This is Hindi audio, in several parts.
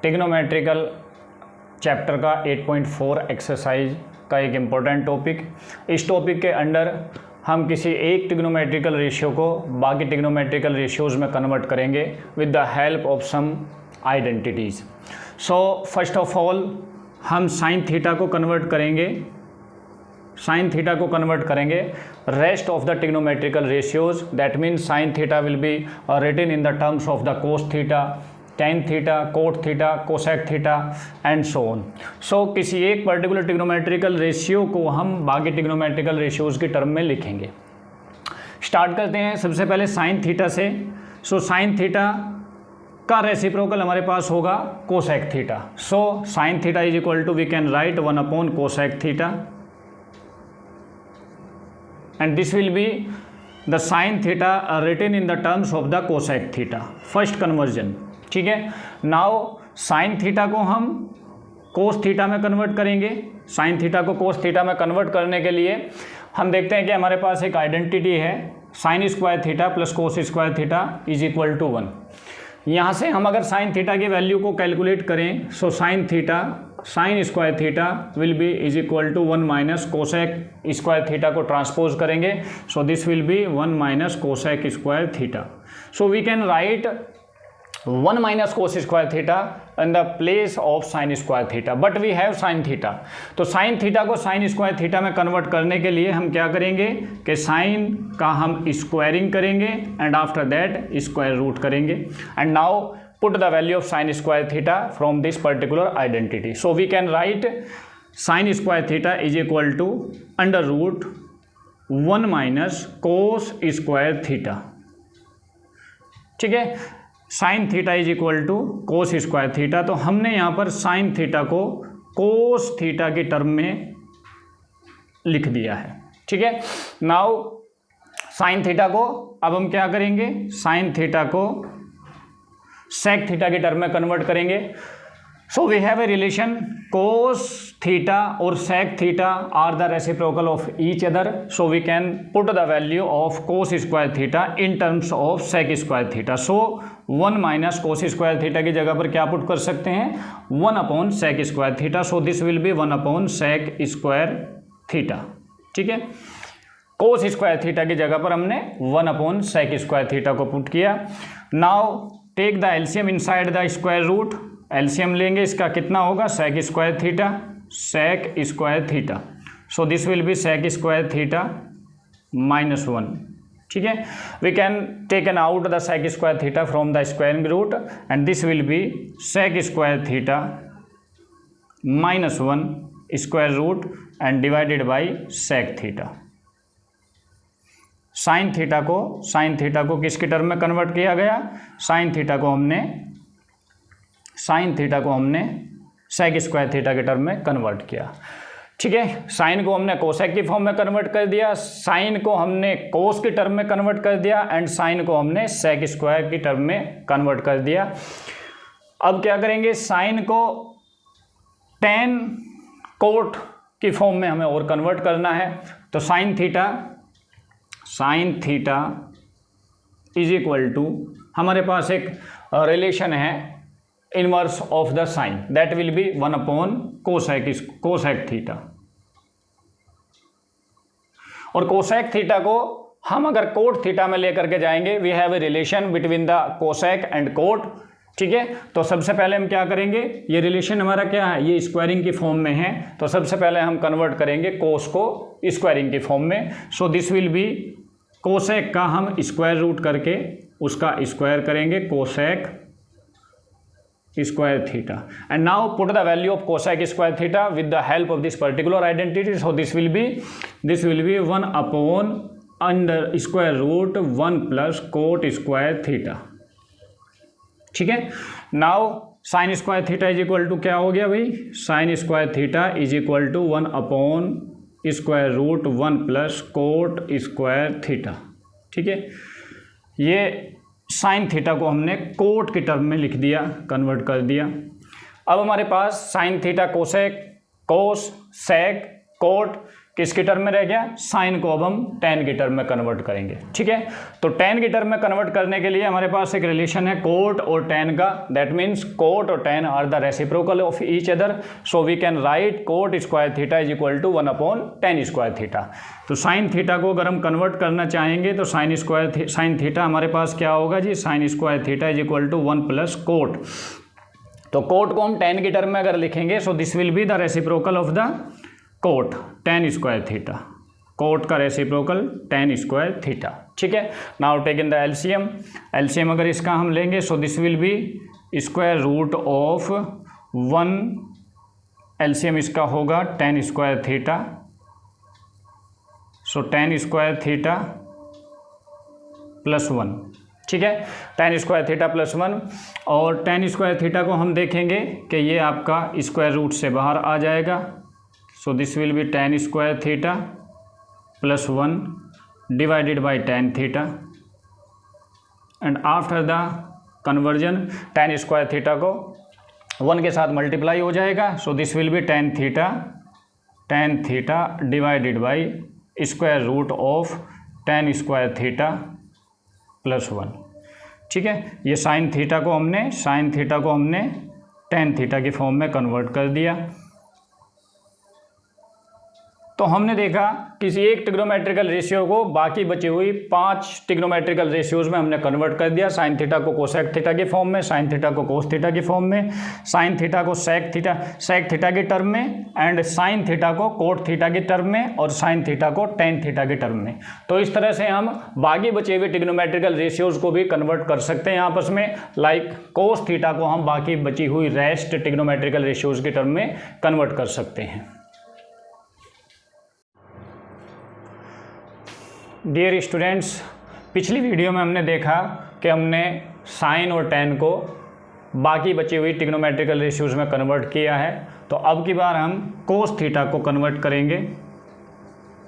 ट्रिग्नोमेट्रिकल चैप्टर का 8.4 एक्सरसाइज का एक इम्पोर्टेंट टॉपिक। इस टॉपिक के अंडर हम किसी एक ट्रिग्नोमेट्रिकल रेशियो को बाकी ट्रिग्नोमेट्रिकल रेशियोज़ में कन्वर्ट करेंगे with the help of some identities. So first of all हम साइन थीटा को कन्वर्ट करेंगे rest of the trigonometrical ratios. That means sine theta will be written in the terms of the cos theta, tan theta, cot theta, cosec theta and so on. So किसी एक पर्टिकुलर ट्रिग्नोमेट्रिकल रेशियो को हम बाकी ट्रिग्नोमेट्रिकल रेशियोज के टर्म में लिखेंगे। स्टार्ट करते हैं सबसे पहले साइन थीटा से। सो साइन थीटा का रेसिप्रोकल हमारे पास होगा cosec theta. So sine theta is equal to we can write 1 cosec theta and this will be the sin theta written in the terms of the cosec theta, first conversion। ठीक है, नाउ sin थीटा को हम cos थीटा में कन्वर्ट करेंगे। sin थीटा को cos थीटा में कन्वर्ट करने के लिए हम देखते हैं कि हमारे पास एक आइडेंटिटी है sin square theta plus cos square theta is equal to 1। यहाँ से हम अगर sin थीटा की वैल्यू को कैलकुलेट करें, so sin square theta will be is equal to 1 minus cosec square theta को ट्रांसपोज करेंगे। So this will be 1 minus cosec square theta. So we can write 1 minus cos square theta in the place of sine square theta, but we have sine theta. तो साइन थीटा को साइन स्क्वायर थीटा में कन्वर्ट करने के लिए हम क्या करेंगे कि साइन का हम स्क्वायरिंग करेंगे and after that square root करेंगे। And now put the value of sin square theta from this particular identity. So we can write sin square theta is equal to under root 1 minus cos square theta। ठीक है, sin theta is equal to cos square theta. तो हमने यहाँ पर sin थीटा को cos थीटा की टर्म में लिख दिया है। ठीक है, नाउ sin थीटा को अब हम क्या करेंगे, sin थीटा को सेक थीटा की टर्म में कन्वर्ट करेंगे। So we have a relation cos theta और sec theta are the reciprocal of each other. So we can put the value of cos square theta in terms of sec square theta. So 1 minus cos square theta की जगह पर क्या पुट कर सकते हैं, 1 upon sec square theta. So this will be 1 upon sec square theta. ठीक है, कोस स्क्वायर थीटा की जगह पर हमने 1 अपॉन सेक स्क्वायर थीटा को पुट किया। Now take the LCM inside the square root. LCM लेंगे, इसका कितना होगा, sec square theta, sec square theta. So this will be sec square theta minus 1। ठीक है, we can take an out the sec square theta from the squaring root and this will be sec square theta minus 1 square root and divided by sec theta. Sine theta को किसके टर्म में कन्वर्ट किया गया, साइन थीटा को हमने सेक स्क्वायर थीटा के टर्म में कन्वर्ट किया। ठीक है, साइन को हमने कोसेक की फॉर्म में कन्वर्ट कर दिया, साइन को हमने कोस की टर्म में कन्वर्ट कर दिया एंड साइन को हमने सेक स्क्वायर की टर्म में कन्वर्ट कर दिया। अब क्या करेंगे, साइन को टेन कोट की फॉर्म में हमें और कन्वर्ट करना है। तो sine theta is equal to, हमारे पास एक रिलेशन है inverse of the sine, that will be 1 upon cosec theta. और कोसेक थीटा को हम अगर कोट थीटा में लेकर के जाएंगे, we have a relation between the cosec and cot. ठीक है, तो सबसे पहले हम क्या करेंगे, ये रिलेशन हमारा क्या है, ये स्क्वायरिंग की फॉर्म में है। तो सबसे पहले हम कन्वर्ट करेंगे कोस को स्क्वायरिंग की फॉर्म में। So this will be cosec का हम स्क्वायर रूट करके उसका स्क्वायर करेंगे, cosec square theta. And now put the value of cosec square theta with the help of this particular identity. So this will be 1 upon under square root 1 plus cot square theta. ठीक है, now sine square theta is equal to क्या हो गया भाई, sine square theta is equal to 1 upon square root 1 plus cot square theta. ठीक है, ये साइन थीटा को हमने कोट की टर्म में लिख दिया, कन्वर्ट कर दिया। अब हमारे पास साइन थीटा कोसेक, कोस, सेक, कोट किसके टर्म में रह गया, साइन को अब हम टेन की टर्म में कन्वर्ट करेंगे। ठीक है, तो टेन की टर्म में कन्वर्ट करने के लिए हमारे पास एक रिलेशन है कोट और टेन का, दैट मीन्स कोट और tan are the reciprocal of each other, so we can write cot square theta is equal to 1/tan square theta. तो साइन थीटा को अगर हम कन्वर्ट करना चाहेंगे तो साइन थीटा हमारे पास क्या होगा जी, sine square theta is equal to 1 + cot. तो कोट को हम टेन की टर्म में अगर लिखेंगे so this will be the reciprocal of the cot tan square theta, cot का रेसिप्रोकल tan स्क्वायर थीटा। ठीक है, now take in the LCM, LCM अगर इसका हम लेंगे so this will be square root of 1, LCM इसका होगा tan square theta, so tan square theta +1। ठीक है, tan स्क्वायर थीटा +1, और tan स्क्वायर थीटा को हम देखेंगे कि ये आपका स्क्वायर रूट से बाहर आ जाएगा, so this will be tan square theta +1 divided by tan theta, and after the conversion tan square theta को 1 के साथ मल्टीप्लाई हो जाएगा, so this will be tan theta divided by square root of tan square theta +1। ठीक है, ये साइन थीटा को हमने tan थीटा की फॉर्म में कन्वर्ट कर दिया। तो हमने देखा किसी एक ट्रिग्नोमेट्रिकल रेशियो को बाकी बची हुई 5 ट्रिग्नोमेट्रिकल रेशियोज में हमने कन्वर्ट कर दिया, साइन थीटा को कोसेक थीटा की फॉर्म में, साइन थीटा को कोस थीटा की फॉर्म में, साइन थीटा को सेक थीटा की टर्म में, एंड साइन थीटा को कोट थीटा की टर्म में, और साइन थीटा को टेन थीटा की टर्म में। तो इस तरह से हम बाकी बचे हुए ट्रिग्नोमेट्रिकल रेशियोज को भी कन्वर्ट कर सकते हैं आपस में, लाइक कोस थीटा को हम बाकी बची हुई रेस्ट ट्रिग्नोमेट्रिकल रेशियोज की टर्म में कन्वर्ट कर सकते हैं। डियर स्टूडेंट्स, पिछली वीडियो में हमने देखा कि हमने साइन और टेन को बाकी बची हुई ट्रिग्नोमेट्रिकल रेशियोज में कन्वर्ट किया है, तो अब की बार हम कोस थीटा को कन्वर्ट करेंगे,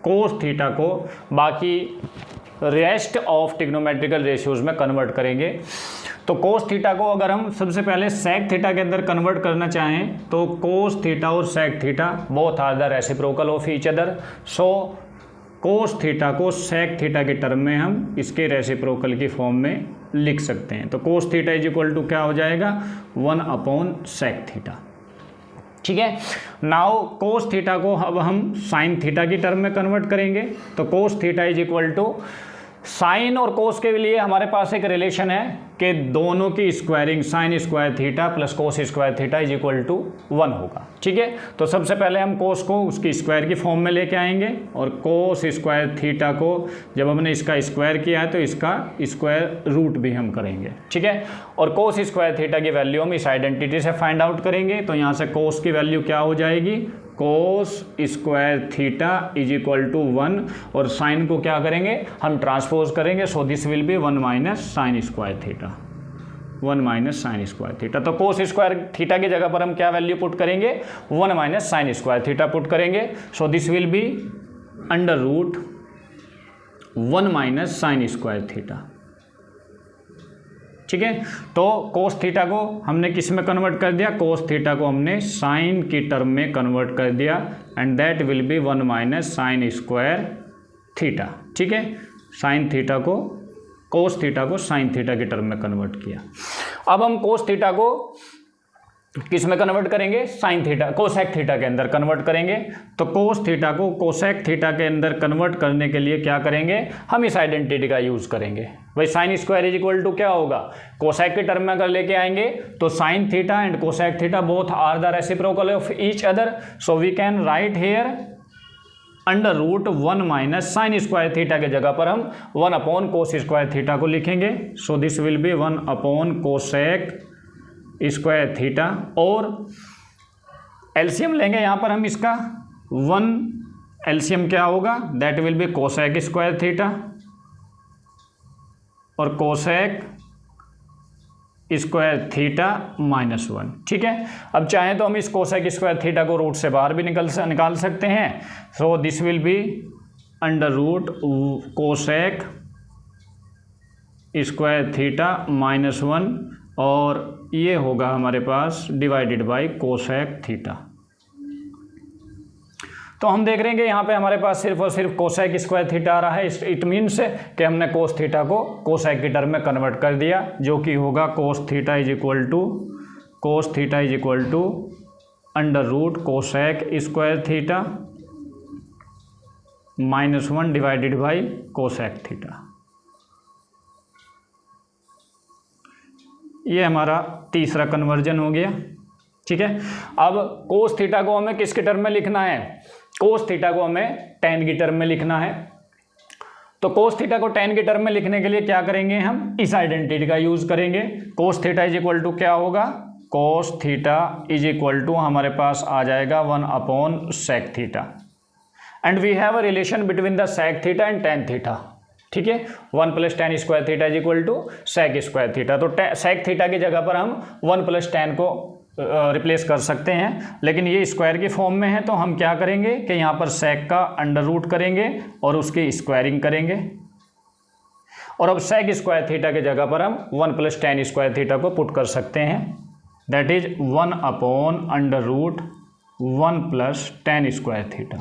कोस थीटा को बाकी रेस्ट ऑफ ट्रिग्नोमेट्रिकल रेशियोज में कन्वर्ट करेंगे। तो कोस थीटा को अगर हम सबसे पहले सेक थीटा के अंदर कन्वर्ट करना चाहें तो कोस थीटा और sec theta both are the reciprocal of each other, so cos theta को सेक थीटा के टर्म में हम इसके रेसिप्रोकल की फॉर्म में लिख सकते हैं। तो cos theta is equal to क्या हो जाएगा, 1/sec थीटा। ठीक है, नाउ कोस थीटा को अब हम साइन थीटा की टर्म में कन्वर्ट करेंगे। तो cos theta is equal to, sine और कोस के लिए हमारे पास एक रिलेशन है कि दोनों की squaring sine square theta plus cos square theta is equal to 1 होगा। ठीक है, तो सबसे पहले हम कोस को उसकी स्क्वायर की फॉर्म में लेके आएंगे, और कोस स्क्वायर थीटा को जब हमने इसका स्क्वायर किया है तो इसका स्क्वायर रूट भी हम करेंगे। ठीक है, और कोस स्क्वायर थीटा की वैल्यू हम इस आइडेंटिटी से फाइंड आउट करेंगे। तो यहाँ से कोस की वैल्यू क्या हो जाएगी, cos square theta is equal to 1, और साइन को क्या करेंगे हम ट्रांसपोज करेंगे, so this will be 1 - sine square theta, 1 - sine square theta. तो कोस स्क्वायर थीटा की जगह पर हम क्या वैल्यू पुट करेंगे, 1 - साइन स्क्वायर थीटा पुट करेंगे, so this will be √1 - sine square theta. ठीक है, तो कोस थीटा को हमने किस में कन्वर्ट कर दिया, कोस थीटा को हमने साइन की टर्म में कन्वर्ट कर दिया, and that will be 1 - sine square theta. ठीक है, साइन थीटा को कोस थीटा को साइन थीटा की टर्म में कन्वर्ट किया। अब हम कोस थीटा को किस में कन्वर्ट करेंगे, साइन थीटा कोसेक थीटा के अंदर कन्वर्ट करेंगे। तो कोस थीटा को कोसेक थीटा के अंदर कन्वर्ट करने के लिए क्या करेंगे, हम इस आइडेंटिटी का यूज़ करेंगे। भाई sine square is equal to क्या होगा, कोसेक के टर्म में अगर लेके आएंगे तो sine theta and cosec theta both are the reciprocal of each other, so we can write here √1 - sine square theta के जगह पर हम 1/कोस स्क्वायर थीटा को लिखेंगे। सो दिस विल बी 1/कोसेक स्क्वायर थीटा, और एलसीएम लेंगे यहाँ पर हम इसका 1, एलसीएम क्या होगा, that will be cosec square theta और कोसेक स्क्वायर थीटा -1। ठीक है, अब चाहें तो हम इस कोसेक स्क्वायर थीटा को रूट से बाहर भी निकाल सकते हैं। So this will be √cosec square theta -1, और ये होगा हमारे पास डिवाइडेड बाय कोसेक थीटा। तो हम देख रहे हैं कि यहाँ पे हमारे पास सिर्फ और सिर्फ कोसेक स्क्वायर थीटा आ रहा है। इट मीन्स कि हमने कोस थीटा को कोसेक की टर्म में कन्वर्ट कर दिया, जो कि होगा cos theta is equal to under root cosec square theta -1 divided by cosec theta. ये हमारा तीसरा कन्वर्जन हो गया। ठीक है, अब कोस थीटा को हमें किसके टर्म में लिखना है? कोस थीटा को हमें tan की टर्म में लिखना है। तो कोस थीटा को tan की टर्म में लिखने के लिए क्या करेंगे? हम इस आइडेंटिटी का यूज करेंगे। Cos theta is equal to क्या होगा? Cos theta is equal to हमारे पास आ जाएगा 1/sec theta, and we have a relation between the sec theta and tan theta. ठीक है, 1 + tan square theta is equal to sec square theta. तो sec थीटा की जगह पर हम 1 + tan को रिप्लेस कर सकते हैं, लेकिन ये स्क्वायर की फॉर्म में है, तो हम क्या करेंगे कि यहाँ पर sec का अंडर रूट करेंगे और उसकी स्क्वायरिंग करेंगे। और अब sec स्क्वायर थीटा की जगह पर हम 1 + tan स्क्वायर थीटा को पुट कर सकते हैं, that is 1/√1 + tan square theta.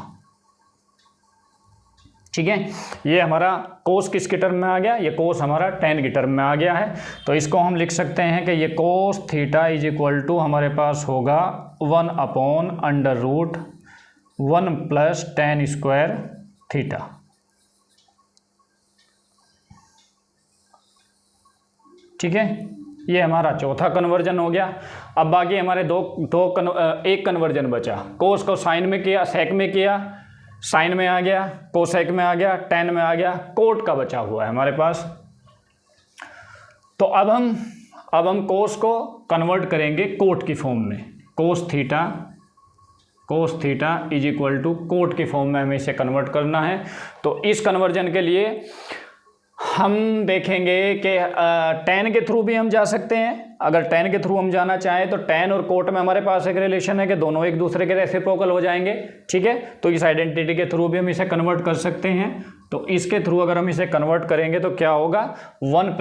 ठीक है, ये हमारा कोस किसके टर्म में आ गया? ये कोस हमारा tan की टर्म में आ गया है। तो इसको हम लिख सकते हैं कि ये cos theta is equal to हमारे पास होगा 1/√1 + tan स्क्वायर थीटा। ठीक है, ये हमारा चौथा कन्वर्जन हो गया। अब बाकी हमारे एक कन्वर्जन बचा। कोस को साइन में किया, सेक में किया, साइन में आ गया, कोसेक में आ गया, tan में आ गया, कोट का बचा हुआ है हमारे पास। तो अब हम कोस को कन्वर्ट करेंगे कोट की फॉर्म में। Cos theta is equal to cot की फॉर्म में हमें इसे कन्वर्ट करना है। तो इस कन्वर्जन के लिए हम देखेंगे कि tan के थ्रू भी हम जा सकते हैं। अगर tan के थ्रू हम जाना चाहें तो tan और कोट में हमारे पास एक रिलेशन है कि दोनों एक दूसरे के रेसिप्रोकल हो जाएंगे। ठीक है, तो इस आइडेंटिटी के थ्रू भी हम इसे कन्वर्ट कर सकते हैं। तो इसके थ्रू अगर हम इसे कन्वर्ट करेंगे तो क्या होगा? 1 +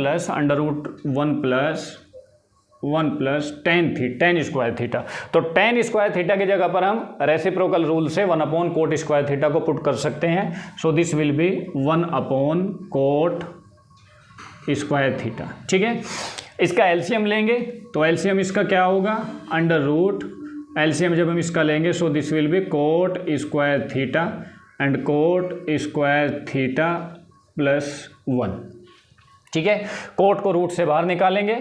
tan स्क्वायर थीटा। तो tan स्क्वायर थीटा की जगह पर हम रेसिप्रोकल रूल से 1/cot स्क्वायर थीटा को पुट कर सकते हैं। So this will B 1/cot square theta. ठीक है, इसका एलसीएम लेंगे तो एलसीएम इसका क्या होगा? एलसीएम जब हम इसका लेंगे so this will B cot square theta and cot square theta +1। ठीक है, कोट को रूट से बाहर निकालेंगे,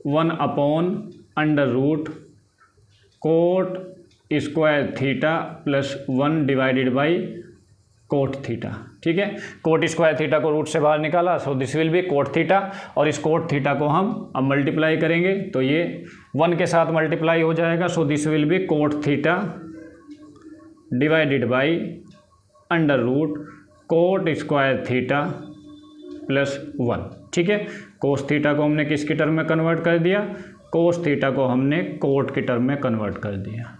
1/cot square theta +1 divided by cot theta. ठीक है, कोट स्क्वायर थीटा को रूट से बाहर निकाला, सो this will B cot theta. और इस कोट थीटा को हम अब मल्टीप्लाई करेंगे तो ये 1 के साथ मल्टीप्लाई हो जाएगा। सो this will B cot theta divided by √coat square theta +1। ठीक है, कोस थीटा को हमने किसकी टर्म में कन्वर्ट कर दिया? कोस थीटा को हमने कोट की टर्म में कन्वर्ट कर दिया।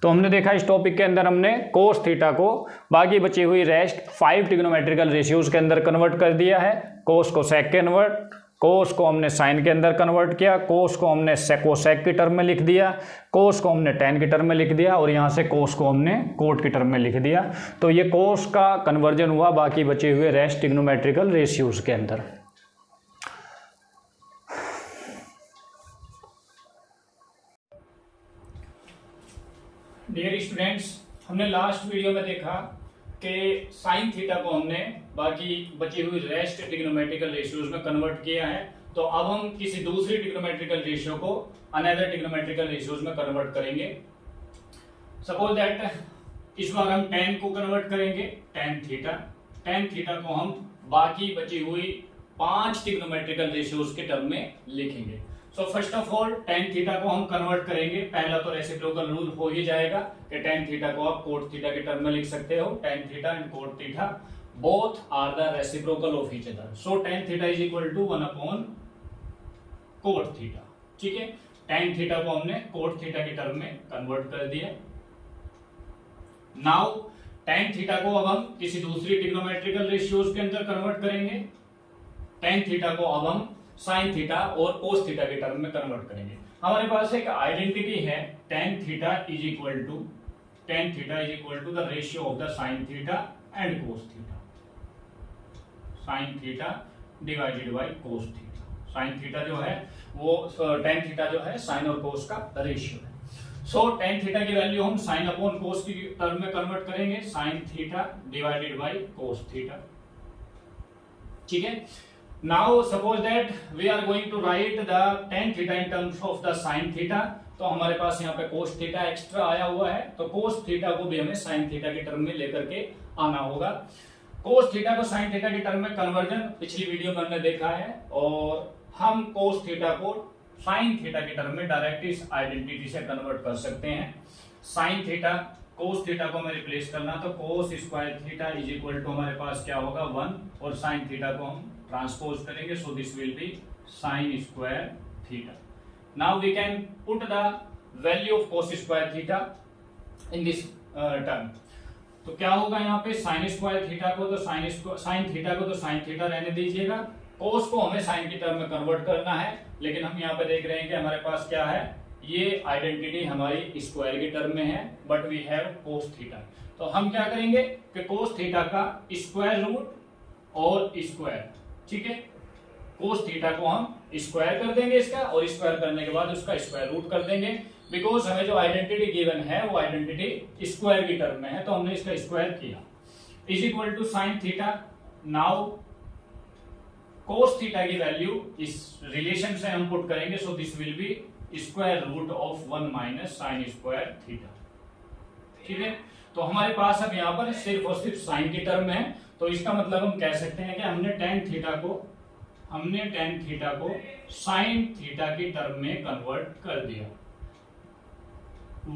तो हमने देखा इस टॉपिक के अंदर हमने कोस थीटा को बाकी बची हुई रेस्ट 5 ट्रिग्नोमेट्रिकल रेशियोज के अंदर कन्वर्ट कर दिया है। कोस को सेक के कन्वर्ट, कोस को हमने साइन के अंदर कन्वर्ट किया, कोस को हमने कोसेक की टर्म में लिख दिया, कोस को हमने tan की टर्म में लिख दिया, और यहाँ से कोस को हमने कोट की टर्म में लिख दिया। तो ये कोस का कन्वर्जन हुआ बाकी बचे हुए रेस्ट ट्रिग्नोमेट्रिकल रेशियोज के अंदर। डियर स्टूडेंट्स, हमने लास्ट वीडियो में देखा कि साइन थीटा को हमने बाकी बची हुई रेस्ट ट्रिग्नोमेट्रिकल रेशियोज में कन्वर्ट किया है। तो अब हम किसी दूसरी ट्रिग्नोमेट्रिकल रेशियो को अनदर ट्रिग्नोमेट्रिकल रेशियोज में कन्वर्ट करेंगे। सपोज दैट इस बार हम tan को कन्वर्ट करेंगे, tan थीटा को हम बाकी बची हुई 5 ट्रिग्नोमेट्रिकल रेशियोज के टर्म में लिखेंगे। सो first of all tan theta को हम कन्वर्ट करेंगे। पहला तो रेसिप्रोकल रूल हो ही जाएगा कि tan थीटा को आप कोट थीटा के टर्म में लिख सकते हो। tan theta and cot theta both are the reciprocal of each other. So tan theta is equal to 1/cot theta. ठीक है, tan थीटा को हमने कोट थीटा के टर्म में कन्वर्ट कर दिया। नाउ tan थीटा को अब हम किसी दूसरी ट्रिग्नोमेट्रिकल रेशियोज के अंदर कन्वर्ट करेंगे। tan थीटा को अब हम साइन थीटा और कोस थीटा के टर्म में कन्वर्ट करेंगे। हमारे पास एक आइडेंटिटी है tan theta is equal to tan theta is equal to the ratio of the sine theta and cos theta, sine theta divided by cos theta. Sine theta जो है वो tan थीटा जो है साइन और कोस का रेशियो है। सो tan थीटा की वैल्यू हम साइन अपॉन कोस की टर्म में कन्वर्ट करेंगे, sine theta divided by cos theta, ठीक है। Now suppose that we are going to write the tan theta in terms of the sine theta, तो हमारे पास यहाँ पे कोस थीटा एक्स्ट्रा आया हुआ है, तो कोस थीटा को भी हमें साइन थीटा की टर्म में लेकर के आना होगा। कोस थीटा को साइन थीटा की टर्म में कन्वर्जन पिछली वीडियो में हमने देखा है, और हम कोस थीटा को साइन थीटा की टर्म में डायरेक्ट इस आइडेंटिटी से कन्वर्ट कर सकते हैं। साइन थीटा कोस थीटा को हमें रिप्लेस करना, तो cos square theta is equal to हमारे पास क्या होगा 1, और साइन थीटा को हम ट्रांसपोज करेंगे, so this will be sine square theta. Now we can put the value of cos square theta in this term, तो क्या होगा यहाँ पे साइन स्क्वायर थीटा को तो साइन थीटा को तो साइन थीटा रहने दीजिएगा, कोस को हमें साइन की टर्म में कन्वर्ट करना है, लेकिन हम यहाँ पे देख रहे हैं कि हमारे पास क्या है, ये आइडेंटिटी हमारी स्क्वायर की टर्म में है, but we have cos theta. तो हम क्या करेंगे कि कोस थीटा का स्क्वायर रूट और स्क्वायर, ठीक है, कोस थीटा को हम स्क्वायर कर देंगे इसका, और स्क्वायर करने के बाद उसका स्क्वायर रूट कर देंगे, बिकॉज हमें जो आइडेंटिटी गिवन है वो आइडेंटिटी स्क्वायर की टर्म में है, तो हमने इसका स्क्वायर किया, is equal to sine theta. Now cos theta की वैल्यू इस रिलेशन से हम पुट करेंगे, so this will be square root of 1 minus sine square theta, ठीक है। तो हमारे पास अब यहाँ पर सिर्फ और सिर्फ साइन की टर्म है, तो इसका मतलब हम कह सकते हैं कि हमने tan थीटा को साइन थीटा की टर्म में कन्वर्ट कर दिया,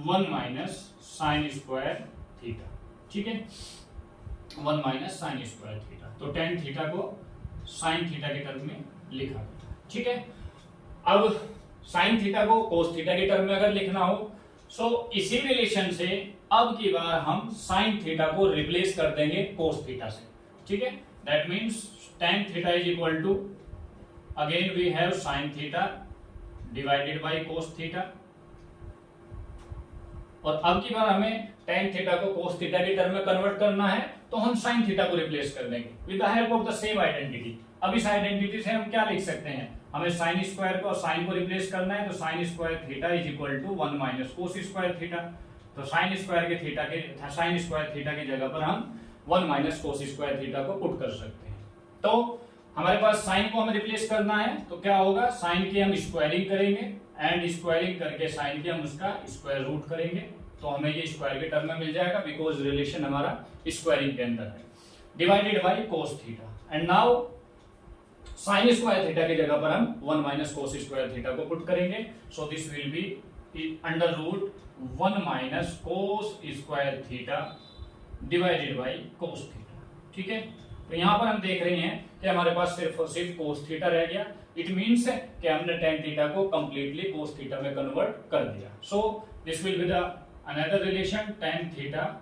1 माइनस साइन स्क्वायर थीटा, ठीक है, 1 माइनस साइन स्क्वायर थीटा, तो tan थीटा को साइन थीटा की टर्म में लिखा गया, ठीक है। अब साइन थीटा को कोस थीटा की टर्म में अगर लिखना हो, सो इसी रिलेशन से अब की बार हम साइन थीटा को रिप्लेस कर देंगे कोस थीटा से, ठीक है। That means tan theta is equal to, again we have sine theta divided by cos theta, और अब की बार हमें tan थीटा को कोस थीटा की टर्म में कन्वर्ट करना है, तो हम साइन थीटा को रिप्लेस कर देंगे with the help of the same identity. अब इस आइडेंटिटी से हम क्या लिख सकते हैं, हमें साइन स्क्वायर को और साइन को रिप्लेस करना है, तो sine square theta is equal to 1 minus cos square theta, तो साइन स्क्वायर थीटा की जगह पर हम 1 माइनस कोस स्क्वायर थीटा को पुट कर सकते हैं। तो हमारे पास साइन को हमें रिप्लेस करना है, तो क्या होगा, साइन की हम स्क्वायरिंग करेंगे, एंड स्क्वायरिंग करके साइन की हम उसका स्क्वायर रूट करेंगे, तो हमें ये स्क्वायर के टर्म में मिल जाएगा, बिकॉज रिलेशन हमारा स्क्वायरिंग के अंदर है, divided by cos theta. And now sine square theta की जगह पर हम 1 माइनस कोस स्क्वायर थीटा को पुट करेंगे, so this will be under root 1 minus cos square theta divided by cos theta, ठीक है। तो यहाँ पर हम देख रहे हैं कि हमारे पास सिर्फ और सिर्फ कोस थीटा रह गया, इट मीन्स कि हमने tan थीटा को कंप्लीटली कोस थीटा में कन्वर्ट कर दिया। So this will be the another relation, tan theta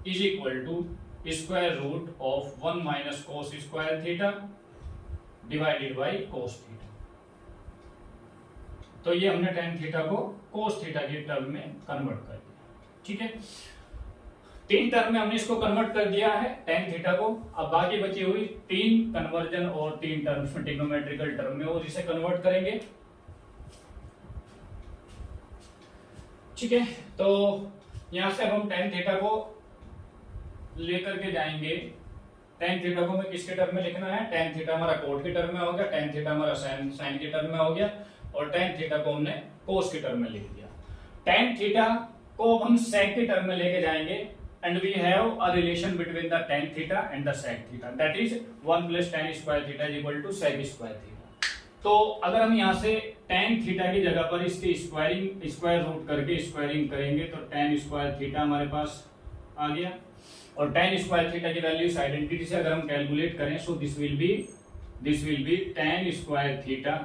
is equal to square root of 1 minus cos square theta divided by cos theta. तो ये हमने tan थीटा को कोस थीटा की टर्म में कन्वर्ट कर दिया, ठीक है। 3 टर्म में हमने इसको कन्वर्ट कर दिया है tan थीटा को, अब बाकी बची हुई 3 कन्वर्जन और 3 टर्म्स में ट्रिग्नोमेट्रिकल टर्म में, और इसे कन्वर्ट करेंगे, ठीक है। तो यहां से अब हम tan थीटा को लेकर के जाएंगे, tan थीटा को हमें किसके टर्म में लिखना है, tan थीटा हमारा कोट की टर्म में हो गया, tan थीटा हमारा साइन की टर्म में हो गया, और tan थीटा को हमने कोस की टर्म में लिख दिया। tan थीटा को हम sec की टर्म में लेके जाएंगे, and we have a relation between the tan theta and the sec theta, that is 1 plus tan square theta is equal to sec square theta। तो अगर हम यहाँ से tan थीटा की जगह पर इसकी स्क्वायर रूट करके स्क्वायरिंग करेंगे, तो tan स्क्वायर थीटा हमारे पास आ गया, और tan स्क्वायर थीटा की वैल्यू इस आइडेंटिटी से अगर हम कैलकुलेट करें, so this will be tan square theta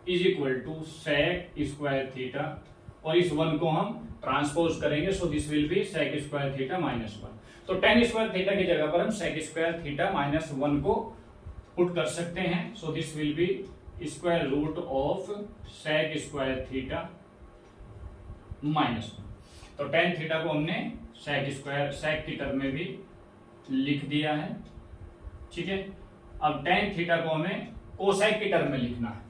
is equal to sec square theta, और इस 1 को हम ट्रांसपोज करेंगे, so this will be sec square theta minus 1। तो tan स्क्वायर थीटा की जगह पर हम sec स्क्वायर थीटा माइनस 1 को पुट कर सकते हैं, so this will be square root of sec square theta minus 1। तो tan थीटा को हमने sec स्क्वायर sec की टर्म में भी लिख दिया है, ठीक है। अब tan थीटा को हमें कोसेक की टर्म में लिखना है।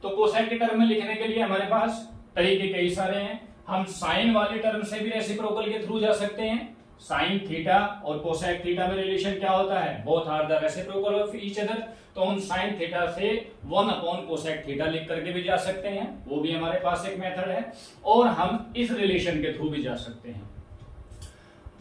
तो कोसेक की टर्म में लिखने के लिए हमारे पास तरीके कई सारे हैं। हम साइन वाले टर्म से भी रेसिप्रोकल के थ्रू जा सकते हैं। साइन थीटा और कोसेक थीटा में रिलेशन क्या होता है, both are the reciprocal of each other. तो हम साइन थीटा से 1 अपॉन कोसेक थीटा लिख करके भी जा सकते हैं, वो भी हमारे पास एक मेथड है। और हम इस रिलेशन के थ्रू भी जा सकते हैं।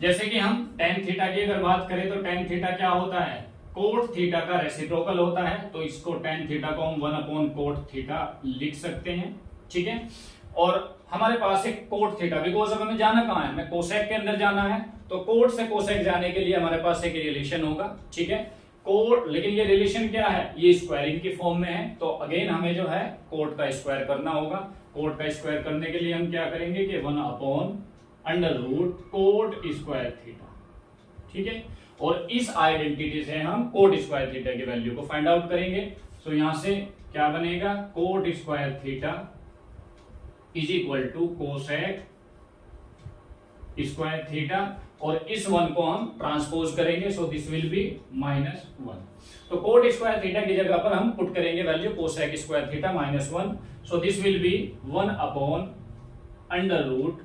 जैसे कि हम tan थीटा की अगर बात करें तो tan थीटा क्या होता है, कोट थीटा का रेसिप्रोकल होता है। तो इसको tan थीटा को हम 1 अपॉन कोट थीटा लिख सकते हैं, ठीक है। और हमारे पास एक कोट थीटा, बिकॉज अब हमें जाना कहां है, हमें कोसेक के अंदर जाना है। तो कोट से कोसेक जाने के लिए हमारे पास एक रिलेशन होगा, ठीक है। कोट, लेकिन ये रिलेशन क्या है, ये स्क्वायरिंग की फॉर्म में है। तो अगेन हमें जो है कोट का स्क्वायर करना होगा। कोट का स्क्वायर करने के लिए हम क्या करेंगे कि 1 upon under root cot square theta, ठीक है। और इस आइडेंटिटी से हम कोट स्क्वायर थीटा की वैल्यू को फाइंड आउट करेंगे। तो यहां से क्या बनेगा, cot square theta is equal to cosec square theta, और इस 1 को हम ट्रांसपोज करेंगे। So this will be -1। तो कोट स्क्वायर थीटा की जगह पर हम पुट करेंगे value cosec square theta -1। So this will be 1 upon under root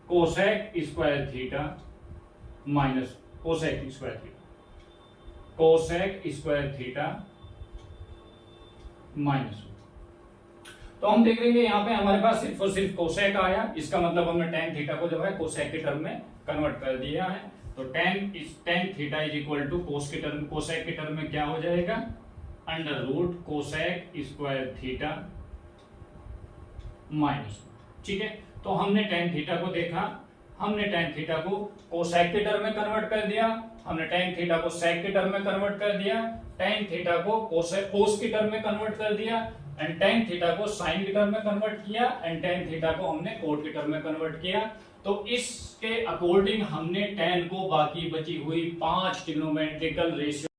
cosec square theta minus cosec square theta, cosec square theta -1। तो हम देख लेंगे यहाँ पे हमारे पास सिर्फ और सिर्फ कोसेक आया। इसका मतलब हमने tan थीटा को जो है कोसेक की टर्म में कन्वर्ट कर दिया है। तो tan theta is equal to cos की टर्म, कोसेक की टर्म में क्या हो जाएगा, under root cosec square theta -1, ठीक है। तो हमने tan थीटा को देखा, हमने tan थीटा को कोसेक की टर्म में कन्वर्ट कर दिया, हमने tan थीटा को सेक की टर्म में कन्वर्ट कर दिया, tan थीटा को कोस की टर्म में कन्वर्ट कर दिया, एंड tan थीटा को साइन की टर्म में कन्वर्ट किया, एंड tan थीटा को हमने कोट की टर्म में कन्वर्ट किया। तो इसके अकॉर्डिंग हमने tan को बाकी बची हुई 5 ट्रिग्नोमेट्रिकल रेशियो